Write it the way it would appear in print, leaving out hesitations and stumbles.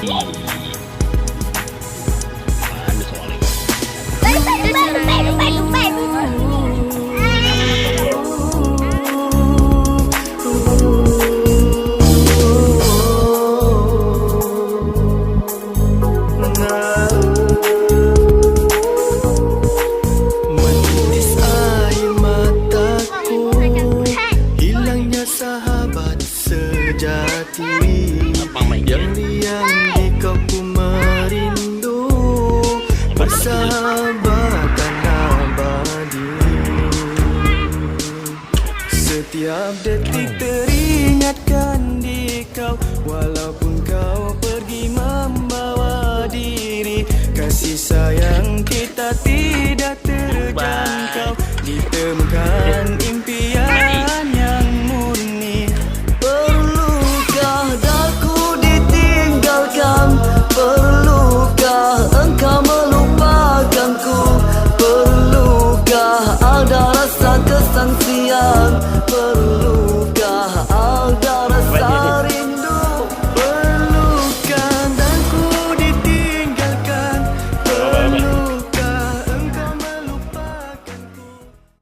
Menindis air mataku, hilangnya sahabat sejati yang diam di kampku merindu persahabatan abadi. Setiap detik teringatkan di kau, walaupun kau pergi membawa diri. Kasih sayang kita tidak terjangkau, ditemukan impian yang murni. Perlukah daku ditinggalkan? Perlukah engkau melupakanku? Perlukah ada rasa kesangsian?